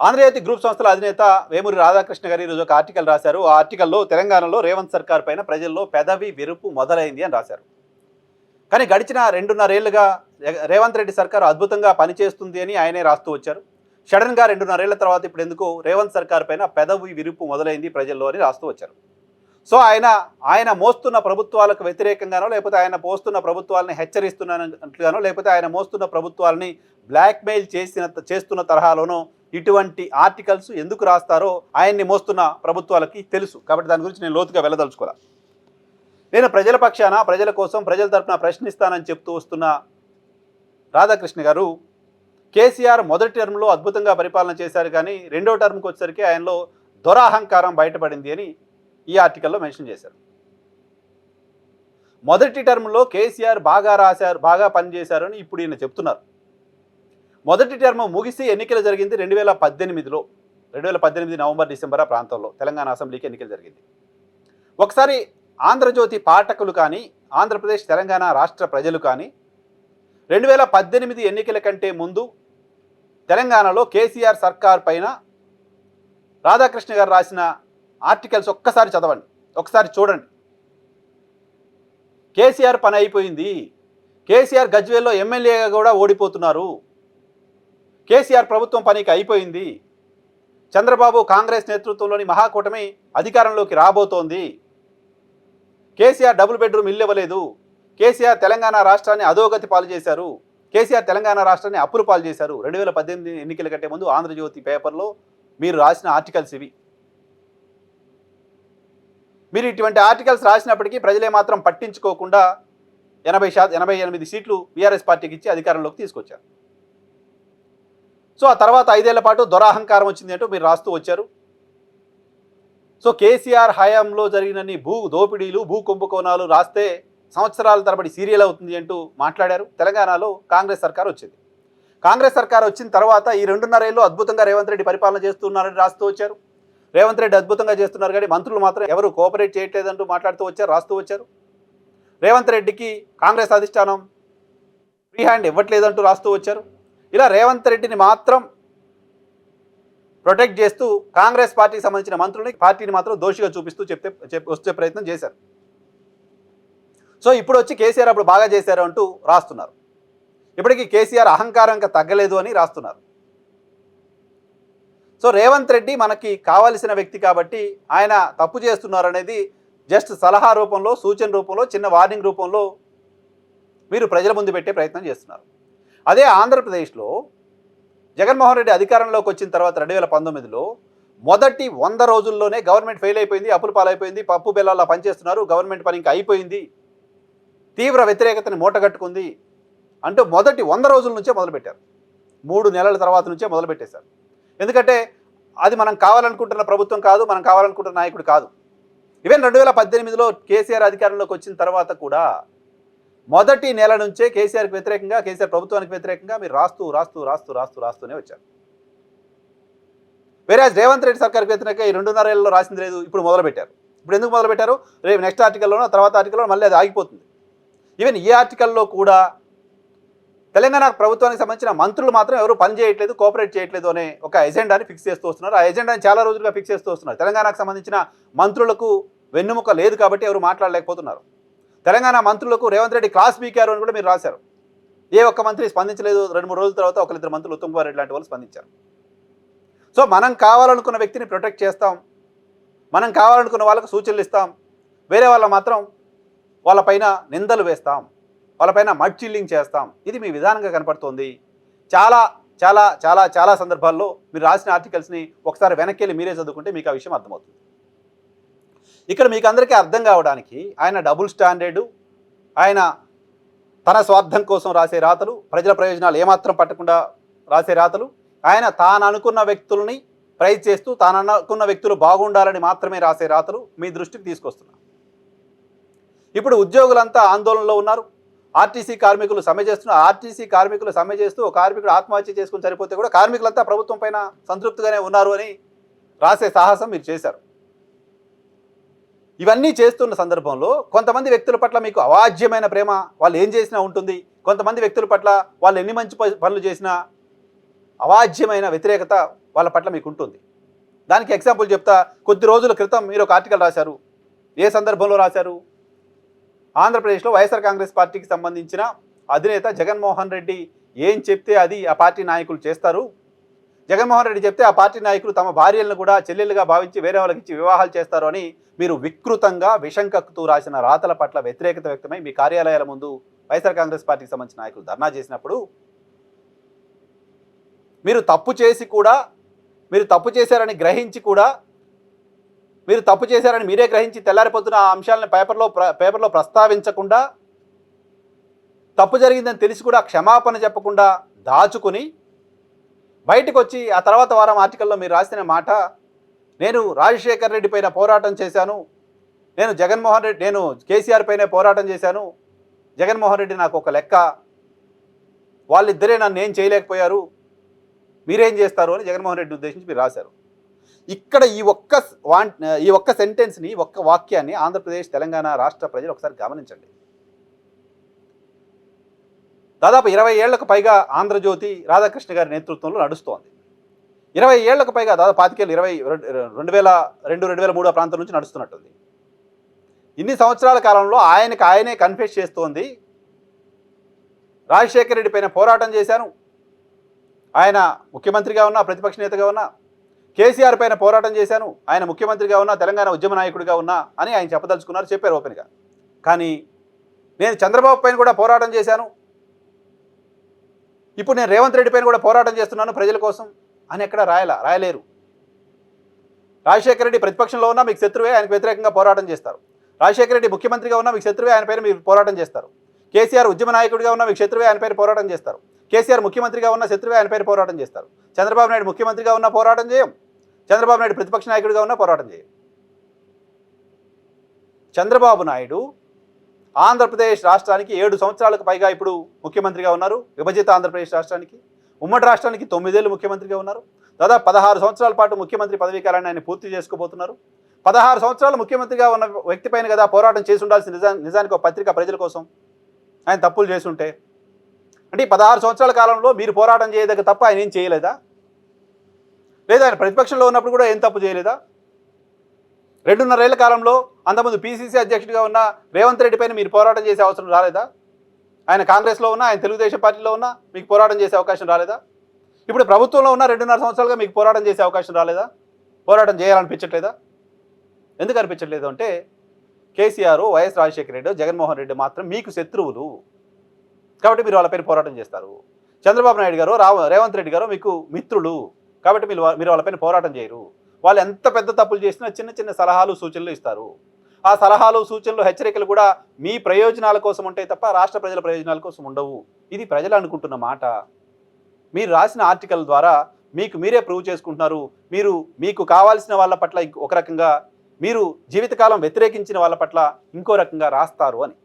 Andhra Jyothi group సంస్థల అధినేత వేమూరి రాధాకృష్ణ గారు ఈరోజు ఒక ఆర్టికల్ రాశారు. ఆ ఆర్టికల్లో తెలంగాణలో రేవంత్ సర్కార్ పైన ప్రజల్లో పెదవి విరుపు మొదలైంది అని రాశారు. కానీ గడిచిన 2.5 ఏళ్లుగా రేవంత్ రెడ్డి సర్కార్ అద్భుతంగా పనిచేస్తుంది అని ఆయనే రాస్తూ వచ్చారు. సడన్గా 2.5 ఏళ్ల తర్వాత ఇప్పుడు ఎందుకు రేవంత్ సర్కార్ పైన పెదవి విరుపు మొదలైంది ప్రజల్లో అని రాస్తూ వచ్చారు. సో ఆయన మోస్తున్న ప్రభుత్వాలకు వ్యతిరేకంగానో, లేకపోతే ఆయన పోస్తున్న ప్రభుత్వాలని హెచ్చరిస్తున్నట్లుగానో, లేకపోతే ఆయన మోస్తున్న ప్రభుత్వాలని బ్లాక్మెయిల్ చేస్తున్న తరహాలోనో ఇటువంటి ఆర్టికల్స్ ఎందుకు రాస్తారో ఆయన్ని మోస్తున్న ప్రభుత్వాలకి తెలుసు. కాబట్టి దాని గురించి నేను లోతుగా వెళ్ళదలుచుకోవాలి. నేను ప్రజల పక్షాన, ప్రజల కోసం, ప్రజల తరపున ప్రశ్నిస్తానని చెప్తూ వస్తున్న రాధాకృష్ణ గారు కేసీఆర్ మొదటి టర్మ్లో అద్భుతంగా పరిపాలన చేశారు, కానీ రెండో టర్మ్కి వచ్చేసరికి ఆయనలో దురహంకారం బయటపడింది అని ఈ ఆర్టికల్లో మెన్షన్ చేశారు. మొదటి టర్మ్లో కేసీఆర్ బాగా రాశారు, బాగా పనిచేశారు అని ఇప్పుడు ఈయన చెప్తున్నారు. మొదటి టర్మ్ ముగిసి ఎన్నికలు జరిగింది 2018లో. 2018 నవంబర్ డిసెంబర్ ఆ ప్రాంతంలో తెలంగాణ అసెంబ్లీకి ఎన్నికలు జరిగింది. ఒకసారి ఆంధ్రజ్యోతి పాఠకులు కానీ, ఆంధ్రప్రదేశ్ తెలంగాణ రాష్ట్ర ప్రజలు కానీ 2018 ఎన్నికల కంటే ముందు తెలంగాణలో కేసీఆర్ సర్కార్ పైన రాధాకృష్ణ గారు రాసిన ఆర్టికల్స్ ఒక్కసారి చదవండి, ఒకసారి చూడండి. కేసీఆర్ పని అయిపోయింది, కేసీఆర్ గజ్వేల్లో ఎమ్మెల్యేగా కూడా ఓడిపోతున్నారు, కేసీఆర్ ప్రభుత్వం పనికి అయిపోయింది, చంద్రబాబు కాంగ్రెస్ నేతృత్వంలోని మహాకూటమి అధికారంలోకి రాబోతోంది, కేసీఆర్ డబుల్ బెడ్రూమ్ ఇల్లు ఇవ్వలేదు, కేసీఆర్ తెలంగాణ రాష్ట్రాన్ని అధోగతి పాలు చేశారు, కేసీఆర్ తెలంగాణ రాష్ట్రాన్ని అప్పులు పాలు చేశారు. 2018 ఎన్నికల కంటే ముందు ఆంధ్రజ్యోతి పేపర్లో మీరు రాసిన ఆర్టికల్స్ ఇవి. మీరు ఇటువంటి ఆర్టికల్స్ రాసినప్పటికీ ప్రజలే మాత్రం పట్టించుకోకుండా 88 సీట్లు బీఆర్ఎస్ పార్టీకి ఇచ్చి అధికారంలోకి తీసుకొచ్చారు. సో ఆ తర్వాత 5 ఏళ్ల పాటు దురహంకారం వచ్చింది అంటూ మీరు రాస్తూ వచ్చారు. సో కేసీఆర్ హయాంలో జరిగినన్ని భూ దోపిడీలు, భూ కుంభకోణాలు రాస్తే సంవత్సరాల తరబడి సీరియల్ అవుతుంది అంటూ మాట్లాడారు. తెలంగాణలో కాంగ్రెస్ సర్కార్ వచ్చింది. కాంగ్రెస్ సర్కార్ వచ్చిన తర్వాత ఈ 2.5 ఏళ్ళు అద్భుతంగా రేవంత్ రెడ్డి పరిపాలన చేస్తున్నారని రాస్తూ వచ్చారు. రేవంత్ రెడ్డి అద్భుతంగా చేస్తున్నారు, కానీ మంత్రులు మాత్రం ఎవరు కోఆపరేట్ చేయట్లేదంటూ మాట్లాడుతూ వచ్చారు, రాస్తూ వచ్చారు. రేవంత్ రెడ్డికి కాంగ్రెస్ అధిష్టానం ఫ్రీ హ్యాండ్ ఇవ్వట్లేదంటూ రాస్తూ వచ్చారు. ఇలా రేవంత్ రెడ్డిని మాత్రం ప్రొటెక్ట్ చేస్తూ కాంగ్రెస్ పార్టీకి సంబంధించిన మంత్రులని, పార్టీని మాత్రం దోషిగా చూపిస్తూ వచ్చే ప్రయత్నం చేశారు. సో ఇప్పుడు వచ్చి కేసీఆర్ అప్పుడు బాగా చేశారు అంటూ రాస్తున్నారు. ఇప్పటికీ కేసీఆర్ అహంకారం ఇంకా తగ్గలేదు అని రాస్తున్నారు. సో రేవంత్ రెడ్డి మనకి కావలసిన వ్యక్తి కాబట్టి ఆయన తప్పు చేస్తున్నారు అనేది జస్ట్ సలహా రూపంలో, సూచన రూపంలో, చిన్న వార్నింగ్ రూపంలో మీరు ప్రజల ముందు పెట్టే ప్రయత్నం చేస్తున్నారు. అదే ఆంధ్రప్రదేశ్లో జగన్మోహన్ రెడ్డి అధికారంలోకి వచ్చిన తర్వాత 2019లో మొదటి 100 రోజుల్లోనే గవర్నమెంట్ ఫెయిల్ అయిపోయింది, అప్పుల పాలైపోయింది, పప్పు బెల్లాల్లో పనిచేస్తున్నారు, గవర్నమెంట్ పని ఇంకా అయిపోయింది, తీవ్ర వ్యతిరేకతని మూటగట్టుకుంది అంటూ మొదటి 100 రోజుల నుంచే మొదలుపెట్టారు. 3 నెలల తర్వాత నుంచే మొదలుపెట్టేశారు. ఎందుకంటే అది మనం కావాలనుకుంటున్న ప్రభుత్వం కాదు, మనం కావాలనుకుంటున్న నాయకుడు కాదు. ఈవెన్ 2018లో కేసీఆర్ అధికారంలోకి వచ్చిన తర్వాత కూడా మొదటి నెల నుంచే కేసీఆర్కి వ్యతిరేకంగా, కేసీఆర్ ప్రభుత్వానికి వ్యతిరేకంగా మీరు రాస్తూనే వచ్చారు. వేరే రేవంత్ రెడ్డి సర్కార్కి వ్యతిరేకంగా ఈ 2.5 ఏళ్ళలో రాసింది లేదు, ఇప్పుడు మొదలుపెట్టారు. ఇప్పుడు ఎందుకు మొదలుపెట్టారు? రేపు నెక్స్ట్ ఆర్టికల్లోనో తర్వాత ఆర్టికల్లో మళ్ళీ అది ఆగిపోతుంది. ఈవెన్ ఈ ఆర్టికల్లో కూడా తెలంగాణ ప్రభుత్వానికి సంబంధించిన మంత్రులు మాత్రం ఎవరు పని చేయట్లేదు, కోఆపరేట్ చేయట్లేదు అనే ఒక ఎజెండాని ఫిక్స్ చేస్తూ వస్తున్నారు. ఆ ఎజెండాని చాలా రోజులుగా ఫిక్స్ చేస్తూ వస్తున్నారు. తెలంగాణకు సంబంధించిన మంత్రులకు వెన్నుముక లేదు కాబట్టి ఎవరు మాట్లాడలేకపోతున్నారు. తెలంగాణ మంత్రులకు రేవంత్ రెడ్డి క్లాస్ పీకారు అని కూడా మీరు రాశారు. ఏ ఒక్క మంత్రి స్పందించలేదు. 2-3 రోజుల తర్వాత 1-2 మంత్రులు, ఉత్తమ్ కుమార్ రెడ్డి లాంటి వాళ్ళు స్పందించారు. సో మనం కావాలనుకున్న వ్యక్తిని ప్రొటెక్ట్ చేస్తాం, మనం కావాలనుకున్న వాళ్ళకు సూచనలు ఇస్తాం, వేరే వాళ్ళ మాత్రం వాళ్ళపైన నిందలు వేస్తాం, వాళ్ళపైన మడ్ చిల్లింగ్ చేస్తాం. ఇది మీ విధానంగా కనపడుతోంది. చాలా చాలా చాలా చాలా సందర్భాల్లో మీరు రాసిన ఆర్టికల్స్ని ఒకసారి వెనక్కి వెళ్ళి మీరే చదువుకుంటే మీకు ఆ విషయం అర్థమవుతుంది. ఇక్కడ మీకు అందరికీ అర్థం కావడానికి ఆయన డబుల్ స్టాండర్డు, ఆయన తన స్వార్థం కోసం రాసే రాతలు, ప్రజల ప్రయోజనాలు ఏమాత్రం పట్టకుండా రాసే రాతలు, ఆయన తాను అనుకున్న వ్యక్తుల్ని ప్రైజ్ చేస్తూ తాను అనుకున్న వ్యక్తులు బాగుండాలని మాత్రమే రాసే రాతలు మీ దృష్టికి తీసుకొస్తున్నారు. ఇప్పుడు ఉద్యోగులంతా ఆందోళనలో ఉన్నారు. ఆర్టీసీ కార్మికులు సమ్మె చేస్తున్నారు. ఆర్టీసీ కార్మికులు సమ్మె చేస్తూ ఒక కార్మికుడు ఆత్మహత్య చేసుకుని సరిపోతే కూడా కార్మికులంతా ప్రభుత్వం పైన సంతృప్తిగానే ఉన్నారు అని రాసే సాహసం మీరు చేశారు. ఇవన్నీ చేస్తున్న సందర్భంలో కొంతమంది వ్యక్తుల పట్ల మీకు అవాజ్యమైన ప్రేమ, వాళ్ళు ఏం చేసినా ఉంటుంది. కొంతమంది వ్యక్తుల పట్ల వాళ్ళు ఎన్ని మంచి పనులు చేసినా అవాజ్యమైన వ్యతిరేకత వాళ్ళ పట్ల మీకు ఉంటుంది. దానికి ఎగ్జాంపుల్ చెప్తా. కొద్ది రోజుల క్రితం మీరు ఒక ఆర్టికల్ రాశారు. ఏ సందర్భంలో రాశారు? ఆంధ్రప్రదేశ్లో వైఎస్ఆర్ కాంగ్రెస్ పార్టీకి సంబంధించిన అధినేత జగన్మోహన్ రెడ్డి ఏం చెప్తే అది ఆ పార్టీ నాయకులు చేస్తారు. జగన్మోహన్ రెడ్డి చెప్తే ఆ పార్టీ నాయకులు తమ భార్యలను కూడా చెల్లెలుగా భావించి వేరే వాళ్ళకి ఇచ్చి వివాహాలు చేస్తారు అని మీరు వికృతంగా విషం కక్కుతూ రాసిన రాతల పట్ల వ్యతిరేకత వ్యక్తమై మీ కార్యాలయాల ముందు వైఎస్ఆర్ కాంగ్రెస్ పార్టీకి సంబంధించిన నాయకులు ధర్నా చేసినప్పుడు మీరు తప్పు చేసి కూడా, మీరు తప్పు చేశారని గ్రహించి కూడా, మీరు తప్పు చేశారని మీరే గ్రహించి తెల్లారిపోతున్న ఆ అంశాలను పేపర్లో ప్రస్తావించకుండా, తప్పు జరిగిందని తెలిసి కూడా క్షమాపణ చెప్పకుండా దాచుకుని బయటకు వచ్చి ఆ తర్వాత వారం ఆర్టికల్లో మీరు రాసిన మాట, నేను రాజశేఖర్ రెడ్డి పైన పోరాటం చేశాను, నేను కేసీఆర్ పైన పోరాటం చేశాను, జగన్మోహన్ రెడ్డి నాకు ఒక లెక్క, వాళ్ళిద్దరే నన్ను ఏం చేయలేకపోయారు, మీరేం చేస్తారు అని జగన్మోహన్ రెడ్డిని ఉద్దేశించి మీరు రాశారు. ఇక్కడ ఈ ఒక్క సెంటెన్స్ని, ఒక్క వాక్యాన్ని ఆంధ్రప్రదేశ్ తెలంగాణ రాష్ట్ర ప్రజలు ఒకసారి గమనించండి. దాదాపు 20 ఏళ్లకు పైగా ఆంధ్రజ్యోతి రాధాకృష్ణ గారి నేతృత్వంలో నడుస్తోంది. 20 ఏళ్లకు పైగా, దాదాపు 2002-2003 ప్రాంతం నుంచి నడుస్తున్నట్టుంది. ఇన్ని సంవత్సరాల కాలంలో ఆయనే కన్ఫెస్ చేస్తోంది, రాజశేఖర రెడ్డి పైన పోరాటం చేశాను, ఆయన ముఖ్యమంత్రిగా ఉన్నా, ప్రతిపక్ష నేతగా ఉన్నా, కేసీఆర్ పైన పోరాటం చేశాను, ఆయన ముఖ్యమంత్రిగా ఉన్నా, తెలంగాణ ఉద్యమ నాయకుడిగా ఉన్నా అని ఆయన చెప్పదలుచుకున్నారు, చెప్పారు ఓపెన్గా. కానీ నేను చంద్రబాబు పైన కూడా పోరాటం చేశాను, ఇప్పుడు నేను రేవంత్ రెడ్డి పైన కూడా పోరాటం చేస్తున్నాను ప్రజల కోసం అని ఎక్కడ రాయలేరు. రాజశేఖర రెడ్డి ప్రతిపక్షంలో ఉన్నా మీకు శత్రువే, ఆయనకు వ్యతిరేకంగా పోరాటం చేస్తారు. రాజశేఖర రెడ్డి ముఖ్యమంత్రిగా ఉన్నా మీకు శత్రువే, ఆయన పైన మీరు పోరాటం చేస్తారు. కేసీఆర్ ఉద్యమ నాయకుడిగా ఉన్నా మీకు శత్రువే, ఆయన పైన పోరాటం చేస్తారు. కేసీఆర్ ముఖ్యమంత్రిగా ఉన్న శత్రువే, ఆయన పైన పోరాటం చేస్తారు. చంద్రబాబు నాయుడు ముఖ్యమంత్రిగా ఉన్న పోరాటం చేయం, చంద్రబాబు నాయుడు ప్రతిపక్ష నాయకుడిగా ఉన్న పోరాటం చేయం. చంద్రబాబు నాయుడు ఆంధ్రప్రదేశ్ రాష్ట్రానికి 7 సంవత్సరాలకు పైగా ఇప్పుడు ముఖ్యమంత్రిగా ఉన్నారు. విభజిత ఆంధ్రప్రదేశ్ రాష్ట్రానికి, ఉమ్మడి రాష్ట్రానికి 9 ఏళ్ళు ముఖ్యమంత్రిగా ఉన్నారు. దాదాపు 16 సంవత్సరాల పాటు ముఖ్యమంత్రి పదవీ కాలాన్ని ఆయన పూర్తి చేసుకోబోతున్నారు. 16 సంవత్సరాలు ముఖ్యమంత్రిగా ఉన్న వ్యక్తి పైన కదా పోరాటం చేసి ఉండాల్సిన. నిజానికి ఒక పత్రిక ప్రజల కోసం ఆయన తప్పులు చేస్తుంటే, అంటే 16 సంవత్సరాల కాలంలో మీరు పోరాటం చేయదగ్గ తప్ప ఆయన ఏం చేయలేదా? లేదా ఆయన ప్రతిపక్షంలో ఉన్నప్పుడు కూడా ఏం తప్పు చేయలేదా? 2.5 ఏళ్ల కాలంలో అంతకుముందు పీసీసీ అధ్యక్షుడిగా ఉన్న రేవంత్ రెడ్డి పైన మీరు పోరాటం చేసే అవసరం రాలేదా? ఆయన కాంగ్రెస్లో ఉన్నా, ఆయన తెలుగుదేశం పార్టీలో ఉన్నా మీకు పోరాటం చేసే అవకాశం రాలేదా? ఇప్పుడు ప్రభుత్వంలో ఉన్న 2.5 సంవత్సరాలుగా మీకు పోరాటం చేసే అవకాశం రాలేదా? పోరాటం చేయాలనిపించట్లేదా? ఎందుకు అనిపించట్లేదు అంటే, కేసీఆర్, వైఎస్ రాజశేఖర రెడ్డి, జగన్మోహన్ రెడ్డి మాత్రం మీకు శత్రువులు కాబట్టి మీరు వాళ్ళపైన పోరాటం చేస్తారు. చంద్రబాబు నాయుడు గారు, రేవంత్ రెడ్డి గారు మీకు మిత్రులు కాబట్టి మీరు వాళ్ళపైన పోరాటం చేయరు. వాళ్ళు ఎంత పెద్ద తప్పులు చేసినా చిన్న చిన్న సలహాలు సూచనలు ఇస్తారు. ఆ సలహాలు సూచనలు హెచ్చరికలు కూడా మీ ప్రయోజనాల కోసం ఉంటాయి తప్ప రాష్ట్ర ప్రజల ప్రయోజనాల కోసం ఉండవు. ఇది ప్రజలు అనుకుంటున్న మాట. మీరు రాసిన ఆర్టికల్ ద్వారా మీరే ప్రూవ్ చేసుకుంటున్నారు. మీకు కావాల్సిన వాళ్ళ పట్ల ఒక రకంగా, మీరు జీవితకాలం వ్యతిరేకించిన వాళ్ళ పట్ల ఇంకో రకంగా రాస్తారు అని.